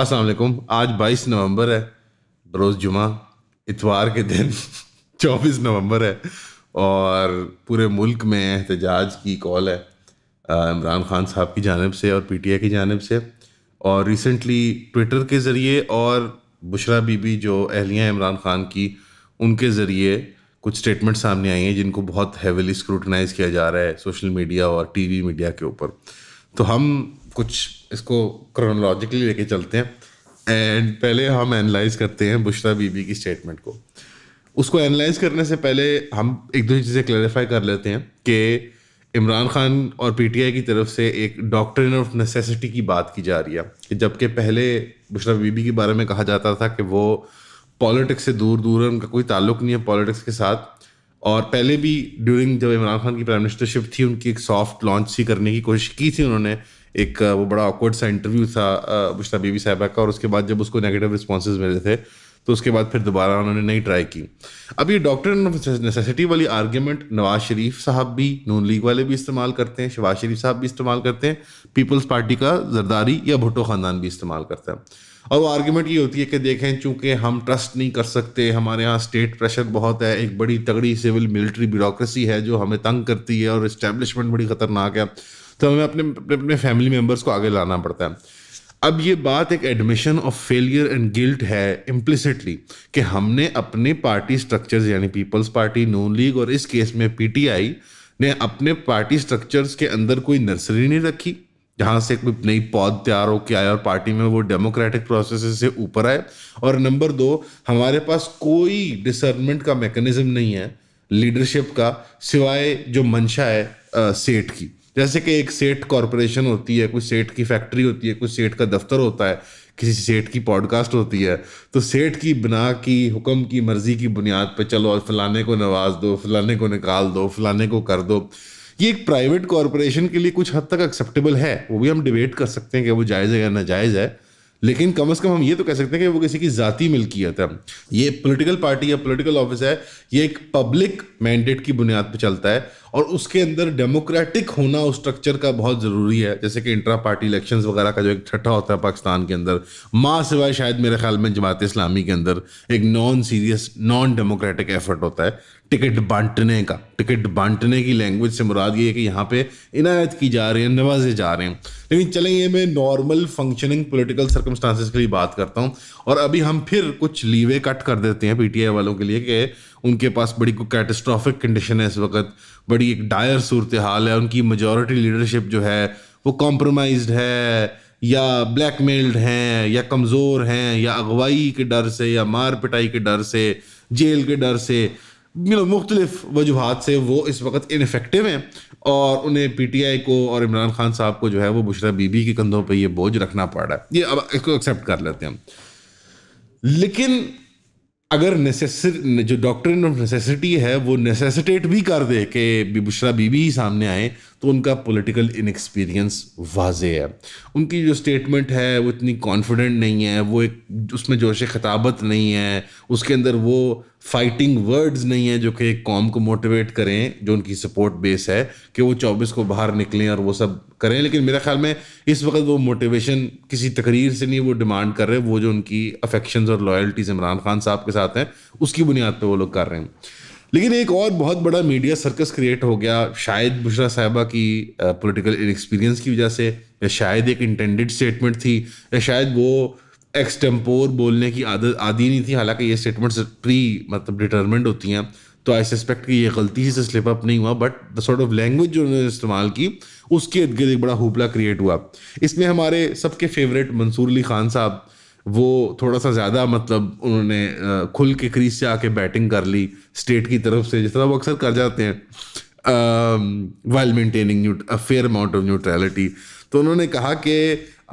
अस्सलाम वालेकुम। आज 22 नवंबर है, बरोज़ जुमा, इतवार के दिन 24 नवंबर है और पूरे मुल्क में एहतजाज की कॉल है इमरान खान साहब की जानिब से और पीटीआई की जानिब से। और रिसेंटली ट्विटर के ज़रिए और बुशरा बीबी जो अहलिया इमरान खान की, उनके ज़रिए कुछ स्टेटमेंट सामने आई हैं जिनको बहुत हेविली स्क्रूटनाइज किया जा रहा है सोशल मीडिया और टीवी मीडिया के ऊपर। तो हम कुछ इसको क्रोनोलॉजिकली लेके चलते हैं एंड पहले हम एनालाइज करते हैं बुशरा बीबी की स्टेटमेंट को। उसको एनालाइज करने से पहले हम एक दो चीज़ें क्लैरिफाई कर लेते हैं कि इमरान खान और पीटीआई की तरफ से एक डॉक्ट्रिन ऑफ नेसेसिटी की बात की जा रही है कि जबकि पहले बुशरा बीबी के बारे में कहा जाता था कि वो पॉलिटिक्स से दूर दूर है, उनका कोई ताल्लुक नहीं है पॉलिटिक्स के साथ। और पहले भी ड्यूरिंग जब इमरान खान की प्राइम मिनिस्टरशिप थी, उनकी एक सॉफ्ट लॉन्च सी करने की कोशिश की थी उन्होंने। एक वो बड़ा ऑकवर्ड सा इंटरव्यू था बुशरा बीबी साहिबा का, और उसके बाद जब उसको नेगेटिव रिस्पॉन्सेज मिले थे तो उसके बाद फिर दोबारा उन्होंने नहीं ट्राई की। अब ये डॉक्ट्रिन ऑफ नेसेसिटी वाली आर्ग्यूमेंट नवाज शरीफ साहब भी, नून लीग वाले भी इस्तेमाल करते हैं, शहबाज शरीफ साहब भी इस्तेमाल करते हैं, पीपल्स पार्टी का जरदारी या भुट्टो ख़ानदान भी इस्तेमाल करता है। और वो आर्ग्यूमेंट ये होती है कि देखें, चूंकि हम ट्रस्ट नहीं कर सकते, हमारे यहाँ स्टेट प्रेशर बहुत है, एक बड़ी तगड़ी सिविल मिलिट्री ब्यूरोक्रेसी है जो हमें तंग करती है और इस्टेब्लिशमेंट बड़ी ख़तरनाक है, तो हमें अपने अपने फैमिली मेम्बर्स को आगे लाना पड़ता है। अब ये बात एक admission of failure and guilt है इम्प्लिसिटली कि हमने अपने पार्टी स्ट्रक्चर्स यानी पीपल्स पार्टी, नून लीग और इस केस में पीटीआई ने अपने पार्टी स्ट्रक्चर्स के अंदर कोई नर्सरी नहीं रखी जहाँ से कोई नई पौध तैयार होकर आए और पार्टी में वो डेमोक्रेटिक प्रोसेस से ऊपर आए। और नंबर 2, हमारे पास कोई डिसर्नमेंट का मैकेनिज्म नहीं है लीडरशिप का, सिवाय जो मंशा है सेठ की। जैसे कि एक सेठ कॉरपोरेशन होती है, कोई सेठ की फैक्ट्री होती है, कोई सेठ का दफ्तर होता है, किसी सेठ की पॉडकास्ट होती है, तो सेठ की बिना की हुक्म की मर्जी की बुनियाद पे चलो और फलाने को नवाज दो, फलाने को निकाल दो, फलाने को कर दो। ये एक प्राइवेट कॉरपोरेशन के लिए कुछ हद तक एक्सेप्टेबल है, वो भी हम डिबेट कर सकते हैं कि वो जायज़ है या नाजायज़ है, लेकिन कम से कम हम ये तो कह सकते हैं कि वो किसी की ज़ाती मिल्कियत है। ये पॉलिटिकल पार्टी या पॉलिटिकल ऑफिस है, ये एक पब्लिक मैंडेट की बुनियाद पर चलता है और उसके अंदर डेमोक्रेटिक होना उस स्ट्रक्चर का बहुत ज़रूरी है। जैसे कि इंट्रा पार्टी इलेक्शंस वगैरह का जो एक छठा होता है पाकिस्तान के अंदर, माँ सिवाय शायद मेरे ख्याल में जमात इस्लामी के अंदर एक non serious non democratic effort होता है टिकट बांटने का। टिकट बांटने की लैंग्वेज से मुराद ये है कि यहाँ पे इनायत की जा रही है, नवाजे जा रहे हैं। लेकिन चलें, ये मैं नॉर्मल फंक्शनिंग पॉलिटिकल सर्कमस्टांसेस के लिए बात करता हूँ और अभी हम फिर कुछ लीवे कट कर देते हैं पीटीआई वालों के लिए कि उनके पास बड़ी कोई कैटास्ट्रॉफिक कंडीशन है इस वक्त, बड़ी एक डायर सूरत हाल है, उनकी मेजॉरिटी लीडरशिप जो है वो कॉम्प्रोमाइज्ड है या ब्लैकमेल्ड हैं या कमज़ोर हैं या अगवाई के डर से या मार पिटाई के डर से, जेल के डर से, मुख्तलिफ वजूहात से वो इस वक्त इनफेक्टिव हैं और उन्हें पीटीआई को और इमरान खान साहब को जो है वो बुशरा बीबी के कंधों पे ये बोझ रखना पड़ रहा है। ये अब इसको एक्सेप्ट कर लेते हैं हम। लेकिन अगर जो डॉक्ट्रिन ऑफ नेसेसिटी है वो नेसेसिटेट भी कर दे कि बुशरा बीबी ही सामने आए, तो उनका पॉलिटिकल इनएक्सपीरियंस वाज़े है। उनकी जो स्टेटमेंट है वो इतनी कॉन्फिडेंट नहीं है, वो एक उसमें जोश खिताबत नहीं है, उसके अंदर वो फाइटिंग वर्ड्स नहीं है जो कि एक कौम को मोटिवेट करें, जो उनकी सपोर्ट बेस है कि वो 24 को बाहर निकलें और वो सब करें। लेकिन मेरे ख्याल में इस वक्त वो मोटिवेशन किसी तकरीर से नहीं वो डिमांड कर रहे, वो जो उनकी अफेक्शंस और लॉयल्टीज़ इमरान खान साहब के साथ हैं उसकी बुनियाद पर वो लोग कर रहे हैं। लेकिन एक और बहुत बड़ा मीडिया सर्कस क्रिएट हो गया, शायद बुशरा साहिबा की पॉलिटिकल इनएक्सपीरियंस की वजह से, या शायद एक इंटेंडेड स्टेटमेंट थी, या शायद वो एक्सटेम्पोर बोलने की आदी नहीं थी। हालांकि ये स्टेटमेंट्स मतलब डिटरमिन्ड होती हैं, तो आई सस्पेक्ट कि ये गलती से स्लिप अप नहीं हुआ, but the sort of language जो उन्होंने इस्तेमाल की उसके इर्द गिर्द एक बड़ा हुपला क्रिएट हुआ। इसमें हमारे सबके फेवरेट मंसूर अली खान साहब, वो थोड़ा सा ज़्यादा मतलब उन्होंने खुल के क्रीज से आके बैटिंग कर ली स्टेट की तरफ से, जिस तरह वो अक्सर कर जाते हैं, while maintaining a fair amount of neutrality. तो उन्होंने कहा कि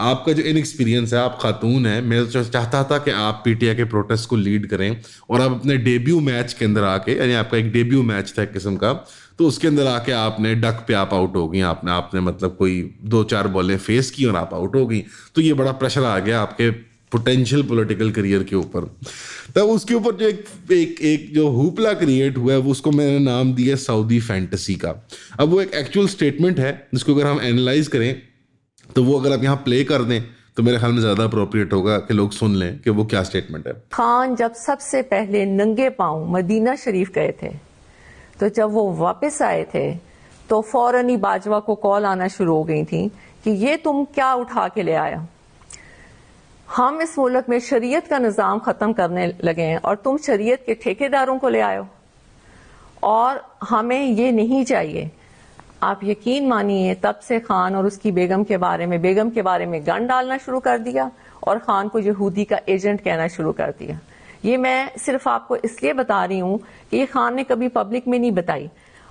आपका जो इनएक्सपीरियंस है, आप खातून हैं, मैं तो चाहता था कि आप पीटीआई के प्रोटेस्ट को लीड करें और आप अपने डेब्यू मैच के अंदर आके, यानी आपका एक डेब्यू मैच था एक किस्म का, तो उसके अंदर आके आपने डक पे आप आउट हो गई, आपने मतलब कोई 2-4 बॉलें फेस की और आप आउट हो गई। तो ये बड़ा प्रेशर आ गया आपके पोटेंशियल पॉलिटिकल करियर के ऊपर। तब उसके ऊपर जो एक जो हुपला क्रिएट हुआ है वो उसको मैंने नाम दिया सऊदी फैंटेसी का। अब वो एक एक्चुअल स्टेटमेंट है जिसको अगर हम एनालाइज करें तो वो अगर आप यहाँ प्ले कर दें तो मेरे ख्याल में ज़्यादा अप्रोप्रिएट होगा कि लोग सुन लें कि वो क्या स्टेटमेंट है। खान जब सबसे पहले नंगे पांव मदीना शरीफ गए थे, तो जब वो वापस आए थे तो फौरन ही बाजवा को कॉल आना शुरू हो गई थी कि ये तुम क्या उठा के ले आया, हम इस मुल्क में शरीयत का निज़ाम ख़त्म करने लगे हैं और तुम शरीयत के ठेकेदारों को ले आए हो, और हमें ये नहीं चाहिए। आप यकीन मानिए तब से खान और उसकी बेगम के बारे में गन डालना शुरू कर दिया और खान को यहूदी का एजेंट कहना शुरू कर दिया। ये मैं सिर्फ आपको इसलिए बता रही हूँ कि ये खान ने कभी पब्लिक में नहीं बताई।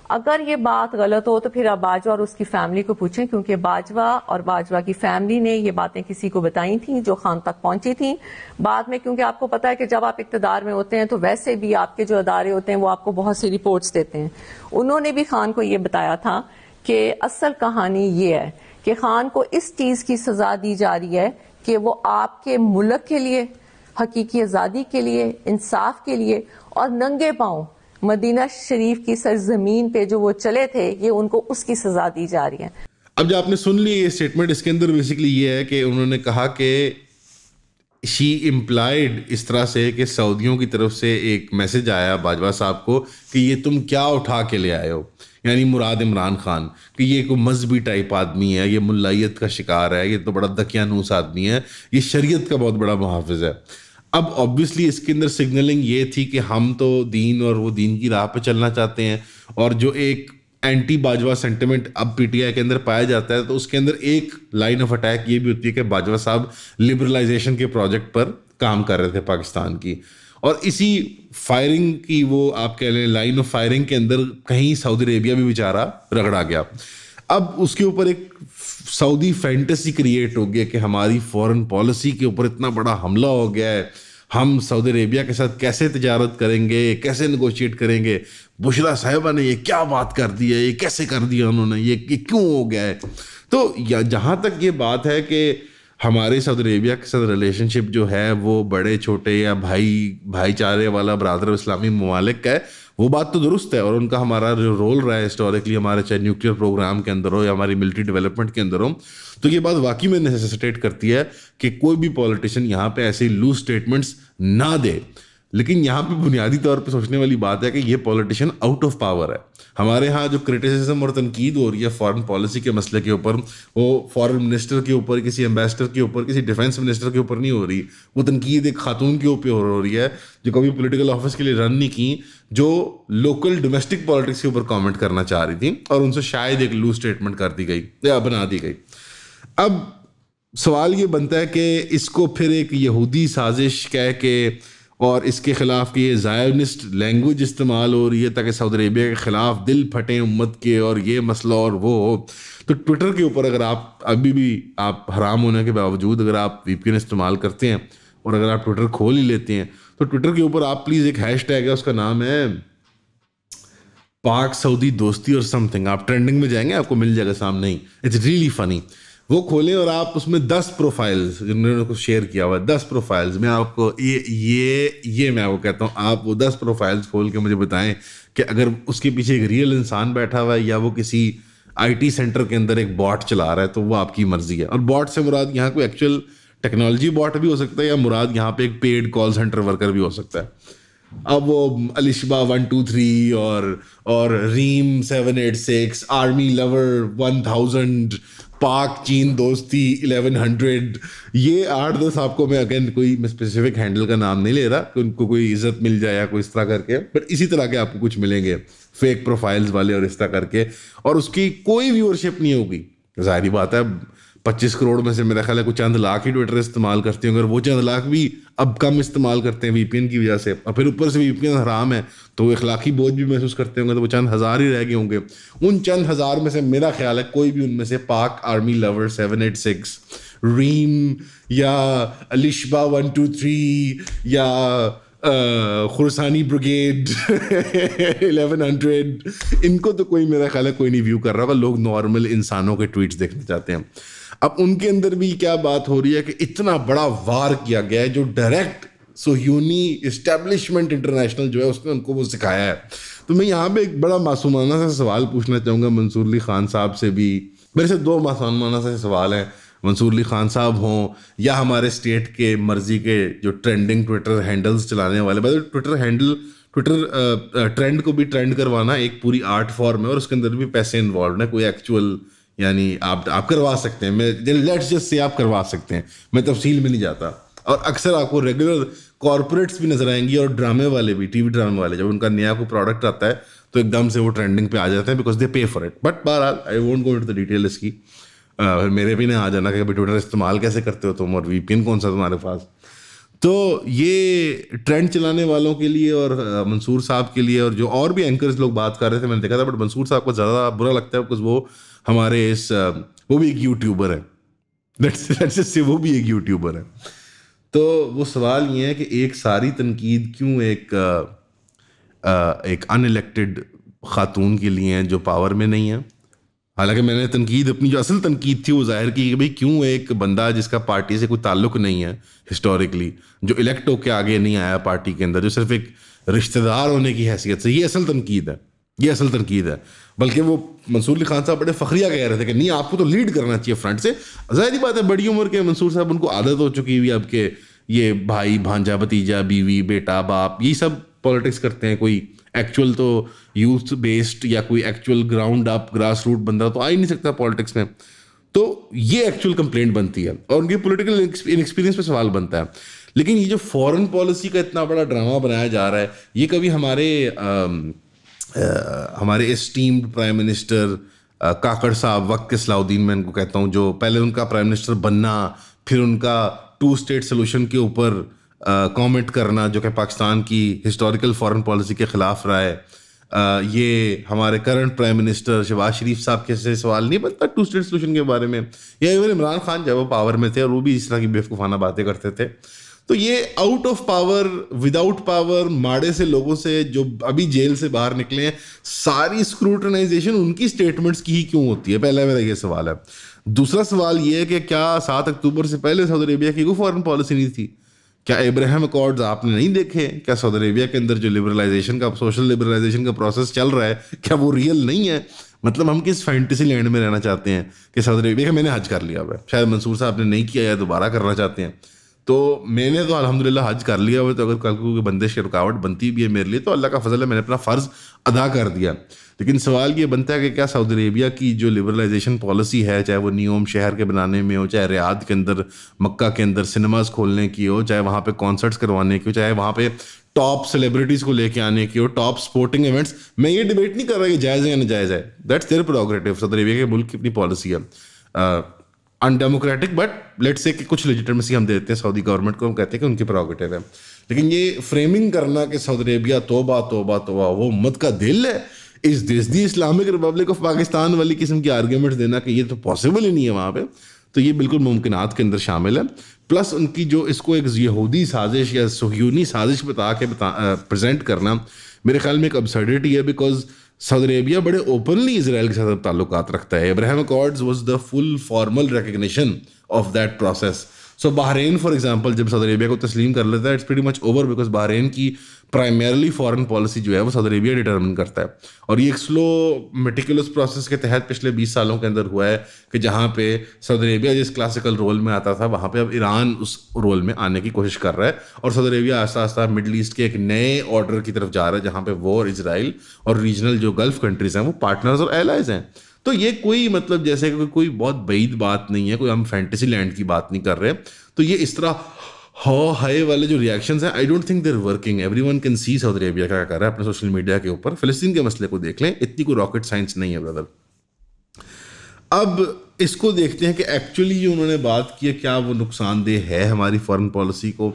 अगर ये बात गलत हो तो फिर आप बाजवा और उसकी फैमिली को पूछें, क्योंकि बाजवा और बाजवा की फैमिली ने ये बातें किसी को बताई थी जो खान तक पहुंची थी बाद में। क्योंकि आपको पता है कि जब आप इक्तदार में होते हैं तो वैसे भी आपके जो अदारे होते हैं वो आपको बहुत सी रिपोर्ट्स देते हैं। उन्होंने भी खान को ये बताया था कि असल कहानी ये है कि खान को इस चीज की सजा दी जा रही है कि वो आपके मुल्क के लिए, हकीकी आजादी के लिए, इंसाफ के लिए और नंगे पांव मदीना शरीफ की सरजमीन पे जो वो चले थे, ये उनको उसकी सजा दी जा रही है। अब जो आपने सुन ली ये स्टेटमेंट, इसके अंदर बेसिकली ये है कि उन्होंने कहा कि शी इम्प्लाइड इस तरह से कि सऊदियों की तरफ से एक मैसेज आया बाजवा साहब को कि ये तुम क्या उठा के ले आए हो, यानी मुराद इमरान खान, कि ये कोई मजहबी टाइप आदमी है, ये मुल्लायत का शिकार है, ये तो बड़ा दकियानूस आदमी है, ये शरीयत का बहुत बड़ा मुहाफिज है। अब ऑब्वियसली इसके अंदर सिग्नलिंग ये थी कि हम तो दीन और वो दीन की राह पे चलना चाहते हैं, और जो एक एंटी बाजवा सेंटिमेंट अब पीटीआई के अंदर पाया जाता है तो उसके अंदर एक लाइन ऑफ अटैक ये भी होती है कि बाजवा साहब लिबरलाइजेशन के प्रोजेक्ट पर काम कर रहे थे पाकिस्तान की, और इसी फायरिंग की वो आप कह लें लाइन ऑफ फायरिंग के अंदर कहीं सऊदी अरेबिया भी बेचारा रगड़ा गया। अब उसके ऊपर एक सऊदी फैंटेसी क्रिएट हो गया कि हमारी फॉरेन पॉलिसी के ऊपर इतना बड़ा हमला हो गया है, हम सऊदी अरेबिया के साथ कैसे तिजारत करेंगे, कैसे नेगोशिएट करेंगे, बुशरा साहिबा ने ये क्या बात कर दी है, ये कैसे कर दिया उन्होंने, ये क्यों हो गया है। तो जहाँ तक ये बात है कि हमारे सऊदी अरेबिया के साथ रिलेशनशिप जो है वो बड़े छोटे या भाईचारे वाला बरादर इस्लामी ममालिक का है, वो बात तो दुरुस्त है, और उनका हमारा जो रोल रहा है हिस्टोरिकली, हमारे चाहे न्यूक्लियर प्रोग्राम के अंदर हो या हमारी मिलिट्री डेवलपमेंट के अंदर हो, तो ये बात वाकई में नेसेसिटेट करती है कि कोई भी पॉलिटिशियन यहाँ पे ऐसे लूज स्टेटमेंट्स ना दे। लेकिन यहाँ पे बुनियादी तौर पे सोचने वाली बात है कि ये पॉलिटिशियन आउट ऑफ पावर है। हमारे यहाँ जो क्रिटिसिज्म और तनकीद हो रही है फॉरेन पॉलिसी के मसले के ऊपर, वो फॉरेन मिनिस्टर के ऊपर, किसी एम्बेसडर के ऊपर, किसी डिफेंस मिनिस्टर के ऊपर नहीं हो रही, वो तनकीद एक खातून के ऊपर हो रही है जो कभी पॉलिटिकल ऑफिस के लिए रन नहीं की, जो लोकल डोमेस्टिक पॉलिटिक्स के ऊपर कॉमेंट करना चाह रही थी, और उनसे शायद एक लूज स्टेटमेंट कर दी गई या बना दी गई। अब सवाल ये बनता है कि इसको फिर एक यहूदी साजिश कह के और इसके खिलाफ कि ये ज़ायोनिस्ट लैंग्वेज इस्तेमाल हो रही है ताकि सऊदी अरेबिया के खिलाफ दिल फटे उम्मत के और ये मसला और वो हो, तो ट्विटर के ऊपर अगर आप अभी भी आप हराम होने के बावजूद अगर आप वीपीएन इस्तेमाल करते हैं और अगर आप ट्विटर खोल ही लेते हैं, तो ट्विटर के ऊपर आप प्लीज़ एक हैशटैग है, उसका नाम है पाक सऊदी दोस्ती और समथिंग, आप ट्रेंडिंग में जाएंगे आपको मिल जाएगा सामने ही, इट्स रियली फनी। वो खोलें और आप उसमें 10 प्रोफाइल्स जिन्होंने को शेयर किया हुआ है, 10 प्रोफाइल्स, मैं आपको ये मैं आपको कहता हूँ, आप वो 10 प्रोफाइल्स खोल के मुझे बताएं कि अगर उसके पीछे एक रियल इंसान बैठा हुआ है या वो किसी आईटी सेंटर के अंदर एक बॉट चला रहा है, तो वो आपकी मर्जी है। और बॉट से मुराद यहाँ कोई एक्चुअल टेक्नोलॉजी बॉट भी हो सकता है, या मुराद यहाँ पे एक पेड कॉल सेंटर वर्कर भी हो सकता है। अब वो अलिशबा 123 और रीम 786, आर्मी लवर 1000, पाक चीन दोस्ती 1100, ये 8-10 आपको मैं अगेन कोई मैं स्पेसिफिक हैंडल का नाम नहीं ले रहा कि उनको कोई इज्जत मिल जाए या कोई इस तरह करके, बट इसी तरह के आपको कुछ मिलेंगे फेक प्रोफाइल्स वाले और इस तरह करके, और उसकी कोई व्यूअरशिप नहीं होगी। जाहिर बात है 25 करोड़ में से मेरा ख्याल है कुछ चंद लाख ही ट्विटर इस्तेमाल करते होंगे, और वो चंद लाख भी अब कम इस्तेमाल करते हैं वीपीएन की वजह से, और फिर ऊपर से वीपीएन हराम है तो वो इखलाकी बोझ भी महसूस करते होंगे, तो वो चंद हज़ार ही रह गए होंगे। उन चंद हज़ार में से मेरा ख्याल है कोई भी उनमें से पाक आर्मी लवर 786, रीम या अलिशबा 123 या खुरसानी ब्रिगेड 1100, इनको तो कोई मेरा ख्याल है कोई नहीं व्यू कर रहा होगा। लोग नॉर्मल इंसानों के ट्वीट्स देखना चाहते हैं। अब उनके अंदर भी क्या बात हो रही है कि इतना बड़ा वार किया गया है जो डायरेक्ट सोह्यूनी इस्टेब्लिशमेंट इंटरनेशनल जो है उसने उनको वो सिखाया है। तो मैं यहाँ पे एक बड़ा मासूमाना सा सवाल पूछना चाहूँगा मंसूर अली खान साहब से भी। मेरे से 2 मासूमाना से सवाल हैं, मंसूर अली खान साहब हों या हमारे स्टेट के मर्जी के जो ट्रेंडिंग ट्विटर हैंडल्स चलाने वाले, ट्विटर ट्रेंड को भी ट्रेंड करवाना एक पूरी आर्ट फॉर्म है और उसके अंदर भी पैसे इन्वॉल्व है, कोई एक्चुअल यानी आप करवा सकते हैं, मैं लेट्स जस्ट से आप करवा सकते हैं, मैं तफसील में नहीं जाता। और अक्सर आपको रेगुलर कॉर्पोरेट्स भी नजर आएंगी और ड्रामे वाले भी, टीवी ड्रामे वाले, जब उनका नया कोई प्रोडक्ट आता है तो एकदम से वो ट्रेंडिंग पे आ जाते हैं बिकॉज दे पे फॉर इट। बट बहरहाल I won't go into the detail इसकी, मेरे भी ना आ जाना कि ट्विटर इस्तेमाल कैसे करते हो तुम और वीपीएन कौन सा तुम्हारे पास। तो ये ट्रेंड चलाने वालों के लिए और मंसूर साहब के लिए और जो और भी एंकर्स लोग बात कर रहे थे मैंने देखा था, बट मंसूर साहब को ज़्यादा बुरा लगता है बिकॉज वो हमारे इस वो भी एक यूट्यूबर है, लेट्स से वो भी एक यूट्यूबर है। तो वो सवाल ये है कि एक सारी तनकीद क्यों एक अनइलेक्टेड खातून के लिए है जो पावर में नहीं है। हालांकि मैंने तनकीद अपनी जो असल तनकीद थी वो जाहिर की कि भाई क्यों एक बंदा जिसका पार्टी से कोई ताल्लुक नहीं है हिस्टोरिकली, जो इलेक्ट होके आगे नहीं आया पार्टी के अंदर, जो सिर्फ एक रिश्तेदार होने की हैसियत से, ये असल तनकीद है, ये असल तनकीद है। बल्कि वो मंसूर अली खान साहब बड़े फखरिया कह रहे थे कि नहीं आपको तो लीड करना चाहिए फ्रंट से। जाहिर बात है बड़ी उम्र के मंसूर साहब, उनको आदत हो चुकी हुई अब के ये भाई भांजा भतीजा बीवी बेटा बाप यही सब पॉलिटिक्स करते हैं, कोई एक्चुअल तो यूथ बेस्ड या कोई actual ground up grass root बंदा तो आ ही नहीं सकता पॉलिटिक्स में। तो ये एक्चुअल कंप्लेंट बनती है और उनकी पॉलिटिकल इनएक्सपीरियंस पे सवाल बनता है। लेकिन ये जो फॉरेन पॉलिसी का इतना बड़ा ड्रामा बनाया जा रहा है, ये कभी हमारे एस्टीम्ड प्राइम मिनिस्टर काकड़ साहब, वक्त के सलाउद्दीन मैं इनको कहता हूँ, जो पहले उनका प्राइम मिनिस्टर बनना, फिर उनका 2 स्टेट सोल्यूशन के ऊपर कमेंट करना जो कि पाकिस्तान की हिस्टोरिकल फॉरेन पॉलिसी के खिलाफ रहा है, ये हमारे करंट प्राइम मिनिस्टर शहबाज शरीफ साहब के से सवाल नहीं बनता 2 स्टेट सोल्यूशन के बारे में, या इवन इमरान खान जब वो पावर में थे और वो भी इस तरह की बेवकूफ़ाना बातें करते थे। तो ये out of power, without power, माड़े से लोगों से जो अभी जेल से बाहर निकले हैं, सारी स्क्रूटनाइजेशन उनकी स्टेटमेंट्स की ही क्यों होती है, पहला मेरा ये सवाल है। दूसरा सवाल ये है कि क्या 7 अक्टूबर से पहले सऊदी अरेबिया की कोई फॉरेन पॉलिसी नहीं थी? क्या इब्राहिम अकॉर्ड्स आपने नहीं देखे? क्या सऊदी अरेबिया के अंदर जो लिबरलाइजेशन का, सोशल लिबरलाइजेशन का प्रोसेस चल रहा है, क्या वो रियल नहीं है? मतलब हम किस फैंटेसी लैंड में रहना चाहते हैं कि सऊदी अरेबिया का मैंने हज कर लिया है, शायद मंसूर साहब ने नहीं किया या दोबारा करना चाहते हैं, तो मैंने तो अल्हम्दुलिल्लाह हज कर लिया हुआ, तो अगर कल को कोई बंदिश की रुकावट बनती भी है मेरे लिए तो अल्लाह का फजल है, मैंने अपना फ़र्ज़ अदा कर दिया। लेकिन सवाल ये बनता है कि क्या सऊदी अरेबिया की जो लिबरलाइजेशन पॉलिसी है, चाहे वो नियोम शहर के बनाने में हो, चाहे रियाद के अंदर, मक्का के अंदर सिनेमाज खोलने की हो, चाहे वहाँ पे कॉन्सर्ट्स करवाने की हो, चाहे वहाँ पे टॉप सेलिब्रिटीज़ को लेके आने की हो, टॉप स्पोर्टिंग इवेंट्स, मैं ये डिबेट नहीं कर रहा कि जायज़ है या नाजायज़ है, that's their prerogative, Saudi Arabia के मुल्क की अपनी पॉलिसी है, अनडेमोक्रेटिक, बट लेट्स से कि कुछ लेजिटिमेसी हम देते हैं सऊदी गवर्नमेंट को, हम कहते हैं कि उनकी प्रोग्रेटिव है। लेकिन ये फ्रेमिंग करना कि सऊदी अरेबिया तोबा तोबा तोबा वो उम्मत का दिल है, इस देश दी इस्लामिक रिपब्लिक ऑफ पाकिस्तान वाली किस्म की आर्ग्यूमेंट्स देना कि ये तो पॉसिबल ही नहीं है वहाँ पे, तो ये बिल्कुल मुमकिनात के अंदर शामिल है। प्लस उनकी जो इसको एक यहूदी साजिश या सुहयूनी साजिश बता के प्रेजेंट करना मेरे ख्याल में एक अब्सर्डिटी है, बिकॉज सऊदी अरेबिया बड़े ओपनली इजराइल के साथ ताल्लुकात रखता है। Ibrahim accords was the full formal recognition of that process. So Bahrain for example जब सऊदी अरेबिया को तस्लीम कर लेता है, it's pretty much over, because Bahrain की प्राइमरली फॉरेन पॉलिसी जो है वो सऊदी अरेबिया डिटर्मिन करता है। और ये एक स्लो मेटिकुलस प्रोसेस के तहत पिछले 20 सालों के अंदर हुआ है कि जहाँ पे सऊदी अरेबिया जिस क्लासिकल रोल में आता था वहाँ पे अब ईरान उस रोल में आने की कोशिश कर रहा है, और सऊदी अरेबिया आस्ता आस्ता मिडल ईस्ट के एक नए ऑर्डर की तरफ जा रहा है जहाँ पे वो और इजराइल और रीजनल जो गल्फ कंट्रीज हैं वो पार्टनर्स और एलाइज हैं। तो ये कोई मतलब जैसे कोई बहुत बईद बात नहीं है, कोई हम फैंटेसी लैंड की बात नहीं कर रहे। तो ये इस तरह हाय वाले जो रिएक्शंस हैं, I don't think they're working. Everyone can see Saudi Arabia क्या कर रहा है अपने सोशल मीडिया के ऊपर। फिलिस्तीन के मसले को देख लें, इतनी कोई रॉकेट साइंस नहीं है ब्रदर। अब इसको देखते हैं कि एक्चुअली जो उन्होंने बात की है क्या वो नुकसानदेह है हमारी फॉरेन पॉलिसी को?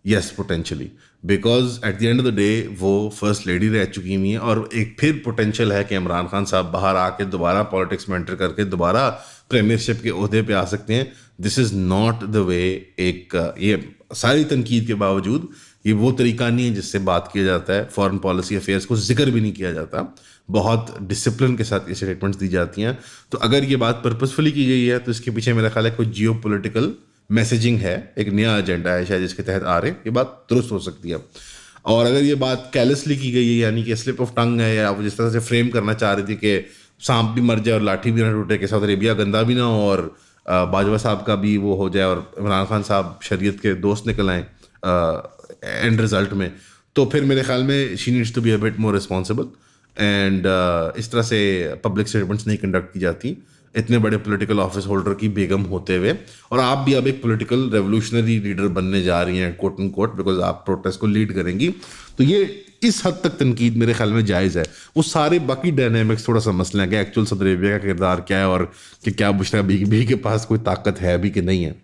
Yes, potentially, because at the end of the day वो फर्स्ट लेडी रह चुकी हुई हैं, और एक फिर पोटेंशियल है कि इमरान खान साहब बाहर आके दोबारा पॉलिटिक्स में एंटर करके दोबारा प्रीमियरशिप के ओहदे पे आ सकते हैं। This is not the way. एक ये सारी तनकीद के बावजूद ये वो तरीका नहीं है जिससे बात किया जाता है, फॉरेन पॉलिसी अफेयर्स को जिक्र भी नहीं किया जाता, बहुत डिसिप्लिन के साथ ये स्टेटमेंट्स दी जाती हैं। तो अगर ये बात पर्पसफुली की गई है तो इसके पीछे मेरा ख्याल है कोई जियो पोलिटिकल मैसेजिंग है, एक नया एजेंडा है शायद जिसके तहत आ रहे, ये बात दुरुस्त हो सकती है। और अगर ये बात कैलेसली की गई है, यानी कि स्लिप ऑफ टंग है, या वो जिस तरह से फ्रेम करना चाह रही थी कि सांप भी मर जाए और लाठी भी ना टूटे, कि सऊदी अरेबिया गंदा भी ना हो और बाजवा साहब का भी वो हो जाए और इमरान खान साहब शरीयत के दोस्त निकल आए एंड रिजल्ट में, तो फिर मेरे ख्याल में she needs to be a bit more responsible and इस तरह से पब्लिक स्टेटमेंट्स नहीं कंडक्ट की जाती इतने बड़े पॉलिटिकल ऑफिस होल्डर की बेगम होते हुए। और आप भी अब एक पॉलिटिकल रेवोल्यूशनरी लीडर बनने जा रही हैं कोट एंड कोट, बिकॉज आप प्रोटेस्ट को लीड करेंगी, तो ये इस हद तक तनकीद मेरे ख्याल में जायज़ है। वो सारे बाकी डायनेमिक्स थोड़ा सा मसला है कि एक्चुअल सदर अरेबिया का किरदार क्या है और कि क्या बुशरा बीबी के पास कोई ताकत है भी कि नहीं है।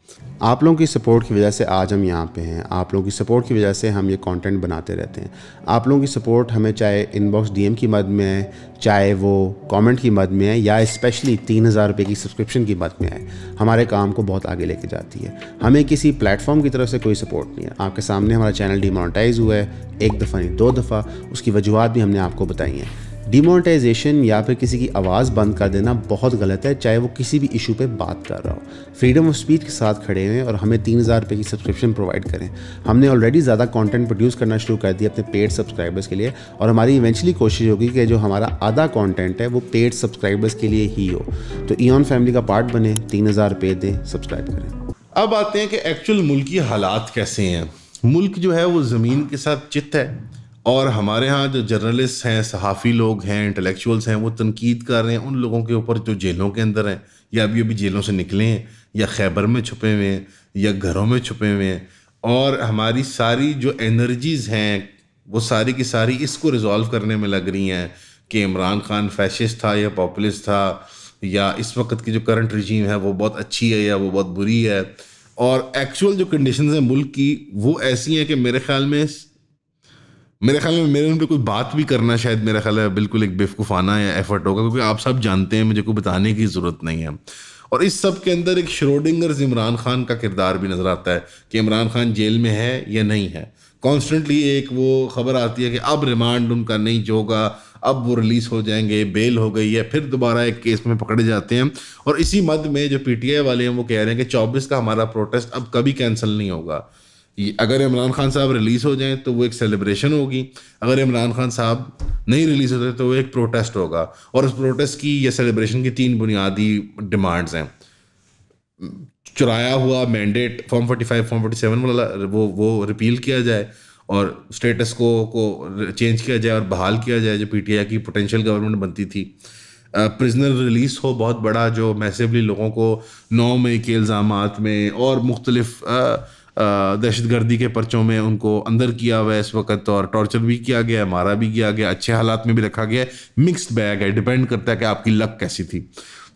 आप लोगों की सपोर्ट की वजह से आज हम यहाँ पे हैं, आप लोगों की सपोर्ट की वजह से हम ये कंटेंट बनाते रहते हैं। आप लोगों की सपोर्ट हमें चाहे इनबॉक्स डीएम की मद में है, चाहे वो कमेंट की मद में है, या स्पेशली 3000 रुपये की सब्सक्रिप्शन की मद में है, हमारे काम को बहुत आगे लेके जाती है। हमें किसी प्लेटफॉर्म की तरफ से कोई सपोर्ट नहीं है। आपके सामने हमारा चैनल डिमोनेटाइज हुआ है, एक दफ़ा नहीं 2 दफ़ा, उसकी वजूहत भी हमने आपको बताई हैं। डिमोनेटाइजेशन या फिर किसी की आवाज़ बंद कर देना बहुत गलत है, चाहे वो किसी भी इशू पे बात कर रहा हो। फ्रीडम ऑफ स्पीच के साथ खड़े हुए और हमें 3000 रुपये की सब्सक्रिप्शन प्रोवाइड करें। हमने ऑलरेडी ज़्यादा कंटेंट प्रोड्यूस करना शुरू कर दिया अपने पेड सब्सक्राइबर्स के लिए, और हमारी इवेंचुअली कोशिश होगी कि जो हमारा आधा कंटेंट है वो पेड सब्सक्राइबर्स के लिए ही हो। तो ईऑन फैमिली का पार्ट बने, 3000 रुपये दें, सब्सक्राइब करें। अब आते हैं कि एक्चुअल मुल्की हालात कैसे हैं। मुल्क जो है वो ज़मीन के साथ चित है, और हमारे यहाँ जो जर्नलिस्ट हैं, सहाफ़ी लोग हैं, इंटेलेक्चुअल्स हैं, वो तनकीद कर रहे हैं उन लोगों के ऊपर जो जेलों के अंदर हैं, या अभी अभी जेलों से निकले हैं, या खैबर में छुपे हुए हैं, या घरों में छुपे हुए हैं। और हमारी सारी जो एनर्जीज़ हैं वो सारी की सारी इसको रिजॉल्व करने में लग रही हैं कि इमरान खान फैशिस्ट था या पॉपुलिस्ट था, या इस वक्त की जो करंट रिजीम है वो बहुत अच्छी है या वो बहुत बुरी है। और एक्चुअल जो कंडीशंस हैं मुल्क की वो ऐसी हैं कि मेरे ख्याल में मेरे उन पर कोई बात भी करना शायद मेरा ख्याल है बिल्कुल एक बेवकूफ़ाना या एफर्ट होगा, क्योंकि आप सब जानते हैं, मुझे कोई बताने की ज़रूरत नहीं है। और इस सब के अंदर एक श्रोडिंगर्स इमरान खान का किरदार भी नज़र आता है कि इमरान खान जेल में है या नहीं है। कॉन्स्टेंटली एक वो खबर आती है कि अब रिमांड उनका नहीं होगा, अब वो रिलीज़ हो जाएंगे, बेल हो गई है, फिर दोबारा एक केस में पकड़े जाते हैं। और इसी मद में जो पीटीआई वाले हैं वो कह रहे हैं कि 24 का हमारा प्रोटेस्ट अब कभी कैंसिल नहीं होगा। अगर इमरान खान साहब रिलीज़ हो जाएं तो वो एक सेलिब्रेशन होगी, अगर इमरान खान साहब नहीं रिलीज़ होते तो वो एक प्रोटेस्ट होगा। और उस प्रोटेस्ट की या सेलिब्रेशन की 3 बुनियादी डिमांड्स हैं। चुराया हुआ मैंडेट फॉर्म 45 फॉर्म 47 वाला वो रिपील किया जाए, और स्टेटस को चेंज किया जाए और बहाल किया जाए जो पीटीआई की पोटेंशियल गवर्नमेंट बनती थी। प्रिजनर रिलीज़ हो बहुत बड़ा, जो मैसिवली लोगों को 9 मई के इल्ज़ामात में और मुख्तलिफ दहशतगर्दी के पर्चों में उनको अंदर किया हुआ है इस वक्त, और टॉर्चर भी किया गया है, मारा भी किया गया, अच्छे हालात में भी रखा गया है। मिक्स्ड बैग है, डिपेंड करता है कि आपकी लक कैसी थी।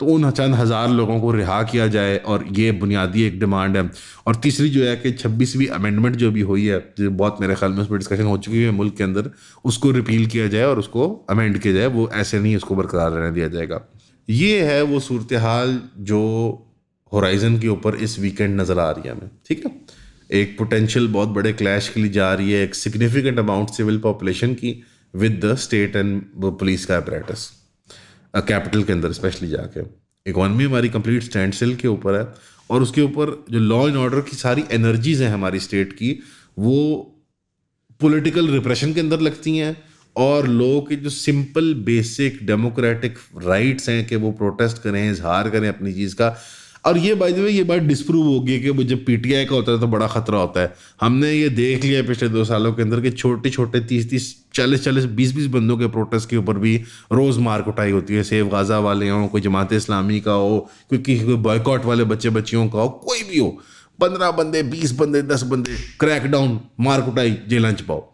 तो उन चंद हज़ार लोगों को रिहा किया जाए, और ये बुनियादी एक डिमांड है। और तीसरी जो है कि 26वीं अमेंडमेंट जो भी हुई है, जो बहुत मेरे ख्याल में उस पर डिस्कशन हो चुकी है मुल्क के अंदर, उसको रिपील किया जाए और उसको अमेंड किया जाए। वो ऐसे नहीं उसको बरकरार रहने दिया जाएगा। ये है वो सूरत हाल जो होराइजन के ऊपर इस वीकेंड नज़र आ रही है हमें। ठीक है, एक पोटेंशियल बहुत बड़े क्लैश के लिए जा रही है एक सिग्निफिकेंट अमाउंट सिविल पॉपुलेशन की with the state and police का अपरेटस कैपिटल के अंदर स्पेशली जाके। इकॉनमी हमारी कंप्लीट स्टैंड स्टिल के ऊपर है, और उसके ऊपर जो लॉ एंड ऑर्डर की सारी एनर्जीज हैं हमारी स्टेट की वो पॉलिटिकल रिप्रेशन के अंदर लगती हैं, और लोगों के जो सिंपल बेसिक डेमोक्रेटिक राइट्स हैं कि वो प्रोटेस्ट करें, इजहार करें अपनी चीज़ का। और ये बाय द वे ये बात डिस्प्रूव होगी कि वो जब पीटीआई का होता है तो बड़ा खतरा होता है। हमने ये देख लिया पिछले 2 सालों के अंदर कि छोटे छोटे 30-30 40-40 20-20 बंदों के प्रोटेस्ट के ऊपर भी रोज़ मार कुटाई होती है। सेव गाज़ा वाले हों, कोई जमात इस्लामी का हो, कोई बॉयकॉट वाले बच्चे बच्चियों का हो, कोई भी हो, 15 बंदे 20 बंदे 10 बंदे क्रैकडाउन, मार कुटाई, जेल छुपाओ।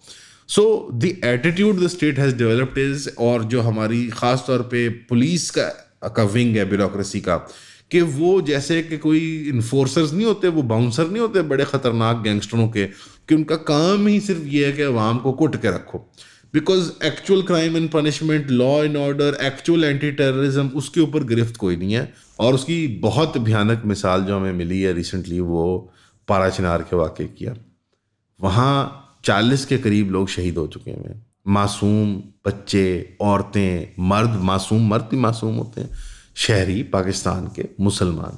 So the attitude the state has developed is, और जो हमारी ख़ास तौर पे पुलिस का विंग है ब्यूरोक्रेसी का, कि वो जैसे कि कोई इन्फोर्सर्स नहीं होते, वो बाउंसर नहीं होते बड़े ख़तरनाक गैंगस्टरों के, कि उनका काम ही सिर्फ ये है कि अवाम को कुट के रखो। Because actual crime and punishment, law and order, actual anti terrorism, उसके ऊपर गिरफ्त कोई नहीं है। और उसकी बहुत भयानक मिसाल जो हमें मिली है रिसेंटली वो पारा चिनार के वाक़े किया। वहाँ 40 के करीब लोग शहीद हो चुके हैं, मासूम बच्चे, औरतें, मर्द, मासूम मर्द भी मासूम होते हैं, शहरी पाकिस्तान के मुसलमान।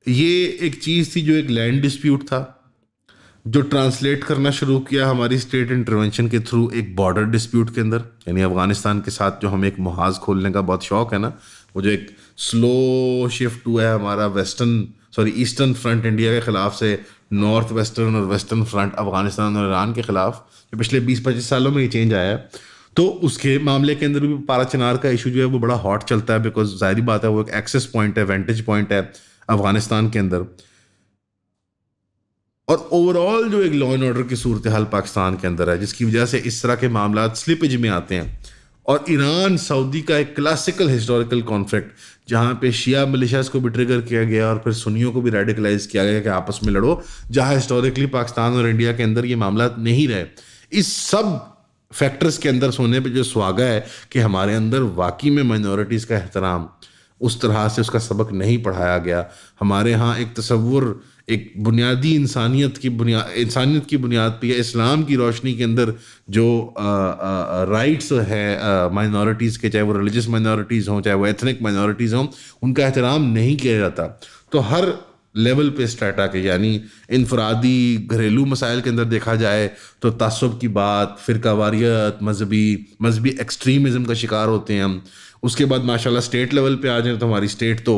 ये एक चीज़ थी जो एक लैंड डिस्प्यूट था, जो ट्रांसलेट करना शुरू किया हमारी स्टेट इंटरवेंशन के थ्रू एक बॉर्डर डिस्प्यूट के अंदर। यानी अफ़गानिस्तान के साथ जो हमें एक मुहाज़ खोलने का बहुत शौक़ है ना, वो जो एक स्लो शिफ्ट हुआ है हमारा ईस्टर्न फ्रंट इंडिया के ख़िलाफ़ से नॉर्थ वेस्टर्न और वेस्टर्न फ्रंट अफ़गानिस्तान और ईरान के ख़िलाफ़, जो पिछले 20-25 सालों में ये चेंज आया है, तो उसके मामले के अंदर भी पारा चिनार का इशू जो है वो बड़ा हॉट चलता है, बिकॉज ज़ाहिरी बात है वो एक एक्सेस पॉइंट है, वेंटेज पॉइंट है अफ़गानिस्तान के अंदर। और ओवरऑल जो एक लॉ एंड ऑर्डर की सूरत हाल पाकिस्तान के अंदर है, जिसकी वजह से इस तरह के मामला स्लिपेज में आते हैं। और ईरान सऊदी का एक क्लासिकल हिस्टोरिकल कॉन्फ्लिक्ट, जहाँ पे शिया मिलिशियाज को भी ट्रिगर किया गया और फिर सुन्नियों को भी रेडिकलाइज किया गया कि आपस में लड़ो, जहाँ हिस्टोरिकली पाकिस्तान और इंडिया के अंदर ये मामला नहीं रहे। इस सब फैक्टर्स के अंदर सोने पे जो सुहागा है कि हमारे अंदर वाकई में माइनॉरिटीज़ का एहतराम उस तरह से उसका सबक नहीं पढ़ाया गया। हमारे यहाँ एक तसव्वुर, एक बुनियादी इंसानियत की बुनियाद पे या इस्लाम की रोशनी के अंदर जो राइट्स है माइनॉरिटीज़ के, चाहे वो रिलीजियस माइनॉरिटीज़ हों चाहे वो एथनिक माइनॉरिटीज़ हों, उनका एहतराम नहीं किया जाता। तो हर लेवल पे स्ट्रेटा के, यानी इनफरादी घरेलू मसाइल के अंदर देखा जाए तो तासुब की बात, फ़िरकावारियत, मजहबी एक्सट्रीमिज़म का शिकार होते हैं हम। उसके बाद माशाल्लाह स्टेट लेवल पे आ जाए तो हमारी स्टेट तो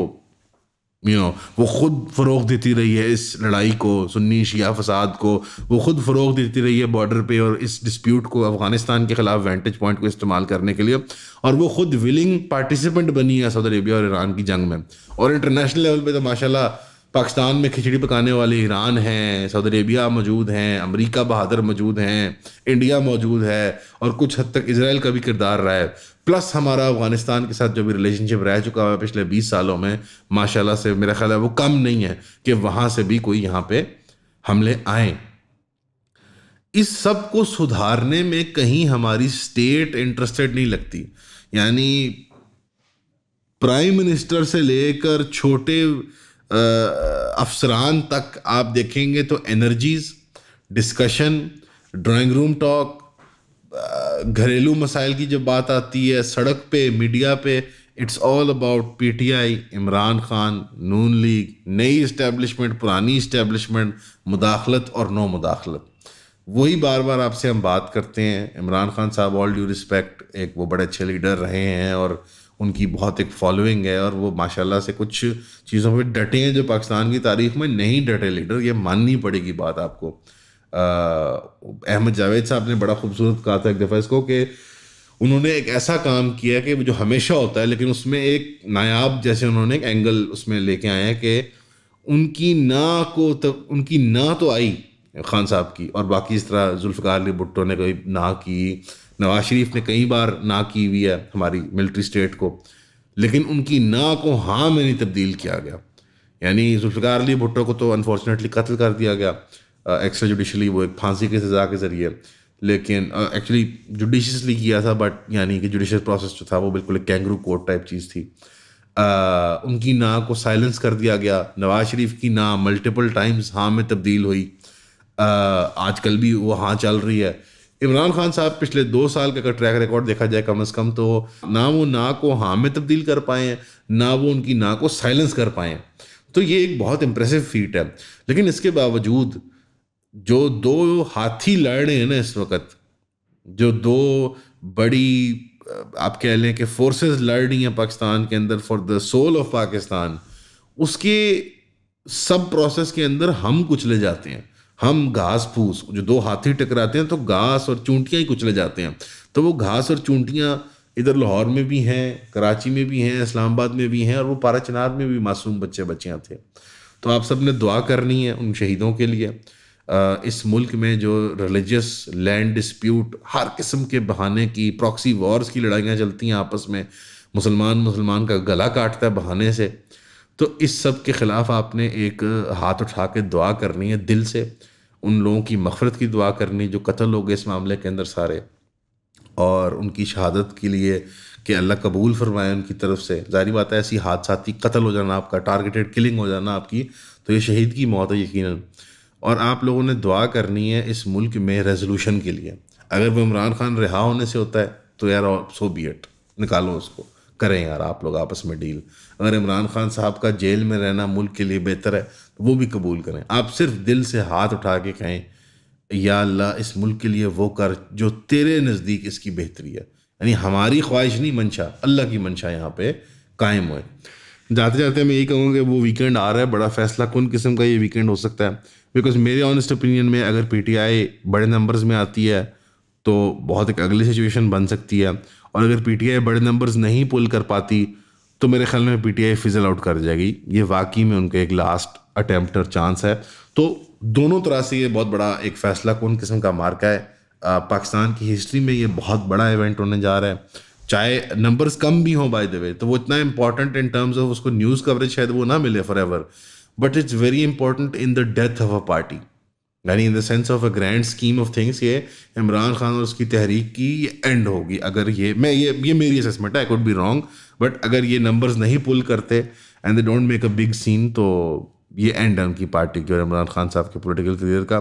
वो खुद फ़रोग़ देती रही है इस लड़ाई को, सुन्नी शिया फसाद को वो खुद फ़रोग़ देती रही है बॉर्डर पे, और इस डिस्प्यूट को अफ़गानिस्तान के ख़िलाफ़ वेंटेज पॉइंट को इस्तेमाल करने के लिए, और वो खुद विलिंग पार्टिसिपेंट बनी है सऊदी अरेबिया और ईरान की जंग में। और इंटरनेशनल लेवल पे तो माशाल्लाह पाकिस्तान में खिचड़ी पकाने वाले ईरान हैं, सऊदी अरेबिया मौजूद हैं, अमेरिका बहादुर मौजूद हैं, इंडिया मौजूद है, और कुछ हद तक इजराइल का भी किरदार रहा है। प्लस हमारा अफ़गानिस्तान के साथ जो भी रिलेशनशिप रह चुका है पिछले 20 सालों में, माशाल्लाह से मेरा ख्याल है वो कम नहीं है कि वहाँ से भी कोई यहाँ पे हमले आए। इस सब को सुधारने में कहीं हमारी स्टेट इंटरेस्टेड नहीं लगती। यानी प्राइम मिनिस्टर से लेकर छोटे अफसरान तक आप देखेंगे तो energies, discussion, drawing room talk, घरेलू मसाइल की जब बात आती है सड़क पे, मीडिया पे, it's all about PTI, Imran Khan, Noon league, नई इस्टेब्लिशमेंट, पुरानी इस्टेब्लिशमेंट, मुदाखलत और नो मुदाखलत। वही बार बार आपसे हम बात करते हैं। इमरान खान साहब, ऑल ड्यू रिस्पेक्ट, एक वो बड़े अच्छे लीडर रहे हैं और उनकी बहुत एक फॉलोइंग है, और वो माशाल्लाह से कुछ चीज़ों पे डटे हैं जो पाकिस्तान की तारीख में नहीं डटे लीडर, ये माननी पड़ेगी बात आपको। अहमद जावेद साहब ने बड़ा खूबसूरत कहा था एक दफ़ा इसको, कि उन्होंने एक ऐसा काम किया कि जो हमेशा होता है लेकिन उसमें एक नायाब जैसे उन्होंने एक एंगल उसमें लेके आए हैं कि उनकी ना तो आई खान साहब की, और बाकी इस तरह जुल्फ़िकार अली भुट्टो ने कभी ना की, नवाज शरीफ ने कई बार ना की हुई है हमारी मिलिट्री स्टेट को, लेकिन उनकी ना को हाँ में नहीं तब्दील किया गया। यानी जुल्फ़िकार अली भुट्टो को तो अनफॉर्चुनेटली कत्ल कर दिया गया एक्स्ट्रा जुडिशली, वो एक फांसी की सज़ा के ज़रिए, लेकिन एक्चुअली जुडिशली किया था, बट यानी कि जुडिशल प्रोसेस जो था वो बिल्कुल एक कैंगरू कोर्ट टाइप चीज़ थी। उनकी ना को साइलेंस कर दिया गया। नवाज शरीफ की ना मल्टीपल टाइम्स हाँ में तब्दील हुई, आजकल भी वो हाँ चल रही है। इमरान खान साहब पिछले 2 साल का अगर ट्रैक रिकॉर्ड देखा जाए कम से कम, तो ना वो ना को हाँ में तब्दील कर पाए हैं, ना वो उनकी ना को साइलेंस कर पाए हैं। तो ये एक बहुत इंप्रेसिव फीट है। लेकिन इसके बावजूद जो 2 हाथी लड़ रहे हैं ना इस वक्त, जो 2 बड़ी आप कह लें कि फोर्सेस लड़ रही हैं पाकिस्तान के अंदर for the soul of Pakistan, उसके सब प्रोसेस के अंदर हम कुचले जाते हैं। हम घास फूस, जो 2 हाथी टकराते हैं तो घास और चूंटियाँ ही कुचले जाते हैं। तो वो घास और चूंटियाँ इधर लाहौर में भी हैं, कराची में भी हैं, इस्लामाबाद में भी हैं, और वो पारा चिनार में भी मासूम बच्चियाँ थे। तो आप सब ने दुआ करनी है उन शहीदों के लिए। इस मुल्क में जो रिलीजियस लैंड डिस्प्यूट, हर किस्म के बहाने की प्रॉक्सी वॉर्स की लड़ाइयाँ चलती हैं आपस में, मुसलमान का गला काटता है बहाने से, तो इस सब के ख़िलाफ़ आपने एक हाथ उठा के दुआ करनी है दिल से। उन लोगों की मग़फ़िरत की दुआ करनी जो कत्ल हो गए इस मामले के अंदर सारे, और उनकी शहादत के लिए कि अल्लाह कबूल फरमाए उनकी तरफ से। ज़ाहिर बात है ऐसी हादसाती कत्ल हो जाना आपका, टारगेटेड किलिंग हो जाना आपकी, तो ये शहीद की मौत है यकीनन। और आप लोगों ने दुआ करनी है इस मुल्क में रेजोल्यूशन के लिए। अगर वो इमरान खान रिहा होने से होता है तो यार सो बी इट, निकालो उसको, करें यार आप लोग आपस में डील। अगर इमरान खान साहब का जेल में रहना मुल्क के लिए बेहतर है तो वो भी कबूल करें। आप सिर्फ दिल से हाथ उठा के कहें या अल्लाह इस मुल्क के लिए वो कर जो तेरे नज़दीक इसकी बेहतरी है। यानी हमारी ख्वाहिश नहीं, मंशा अल्लाह की मंशा यहाँ पे कायम हुए। जाते जाते मैं यही कहूँगा कि वो वीकेंड आ रहा है, बड़ा फैसला कौन किस्म का ये वीकेंड हो सकता है। बिकॉज मेरे ऑनेस्ट ओपिनियन में अगर पीटीआई बड़े नंबर्स में आती है तो बहुत एक अगली सिचुएशन बन सकती है, और अगर पीटीआई बड़े नंबर्स नहीं पुल कर पाती तो मेरे ख्याल में पीटीआई फिजल आउट कर जाएगी। ये वाकई में उनका एक लास्ट अटेम्प्ट और चांस है। तो दोनों तरह से ये बहुत बड़ा एक फैसला कौन किस्म का मार्का है। पाकिस्तान की हिस्ट्री में ये बहुत बड़ा इवेंट होने जा रहा है। चाहे नंबर्स कम भी हों बाय द वे, तो वो इतना इंपॉर्टेंट इन टर्म्स ऑफ उसको न्यूज़ कवरेज शायद वो ना मिले forever, but it's very important in the death of a party, यानी in the sense of a grand scheme of things. ये इमरान खान और उसकी तहरीक की एंड होगी अगर ये मेरी असेसमेंट है, I could be wrong, but अगर ये नंबर्स नहीं पुल करते and they don't make a big scene तो ये एंड है उनकी पार्टी की और इमरान खान साहब के पॉलिटिकल करियर का।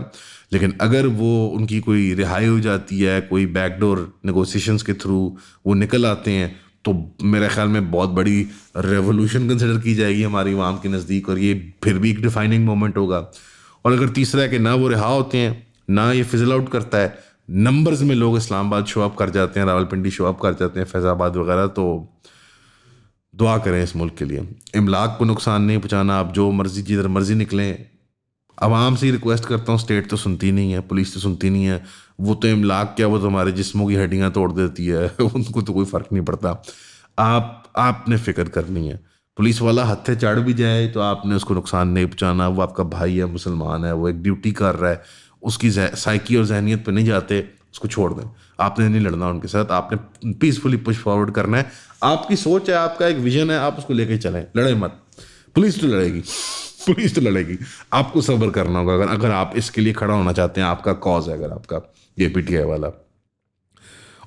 लेकिन अगर वो उनकी कोई रिहाई हो जाती है, कोई बैकडोर नेगोशिएशंस के थ्रू वो निकल आते हैं, तो मेरे ख्याल में बहुत बड़ी रेवोल्यूशन कंसिडर की जाएगी हमारी आवाम के नज़दीक, और ये फिर भी एक डिफाइनिंग मोमेंट होगा। और अगर तीसरा है कि ना वो रिहा होते हैं, ना ये फिजल आउट करता है, नंबर्स में लोग इस्लामाबाद शो अप कर जाते हैं, रावलपिंडी शो अप कर जाते हैं, फैज़ाबाद वगैरह, तो दुआ करें इस मुल्क के लिए। इमलाक को नुकसान नहीं पहुँचाना, आप जो मर्जी जिधर मर्जी निकलें। आवाम से ही रिक्वेस्ट करता हूँ, स्टेट तो सुनती नहीं है, पुलिस तो सुनती नहीं है, वो तो इमलाक क्या, वो तो हमारे जिस्मों की हड्डियाँ तोड़ देती है उनको तो कोई फ़र्क नहीं पड़ता। आपने फ़िक्र करनी है। पुलिस वाला हत्थे चढ़ भी जाए तो आपने उसको नुकसान नहीं पहुँचाना, वो आपका भाई है, मुसलमान है, वो एक ड्यूटी कर रहा है, उसकी साइकी और जहनीत पर नहीं जाते, उसको छोड़ दें। आपने नहीं लड़ना उनके साथ, आपने पीसफुली पुश फॉरवर्ड करना है। आपकी सोच है, आपका एक विजन है, आप उसको लेके चलें, लड़े मत। पुलिस तो लड़ेगी, पुलिस तो लड़ेगी, आपको सब्र करना होगा अगर आप इसके लिए खड़ा होना चाहते हैं, आपका कॉज है अगर आपका ये पीटीआई वाला।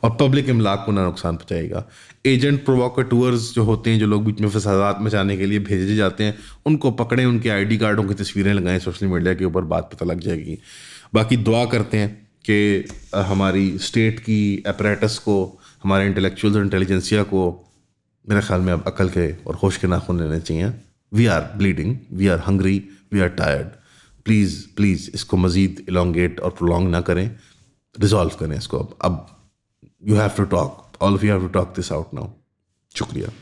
और पब्लिक इमलाक को ना नुकसान पहुंचाएगा। एजेंट प्रोवोकेटर्स जो होते हैं, जो लोग बीच में फसादात मचाने के लिए भेजे जाते हैं, उनको पकड़ें, उनके आईडी कार्डों की तस्वीरें लगाएं सोशल मीडिया के ऊपर, बात पता लग जाएगी। बाकी दुआ करते हैं कि हमारी स्टेट की अपरेटस को, हमारे इंटेलेक्चुअल्स और इंटेलिजेंसिया को मेरे ख्याल में अब अकल के और होश के नाखून लेने चाहिए। We are bleeding, we are hungry, we are tired. Please इसको मज़ीद इलोंगेट और प्रोलॉन्ग ना करें, रिजॉल्व करें इसको। अब you have to talk, all of you have to talk this out now. शुक्रिया।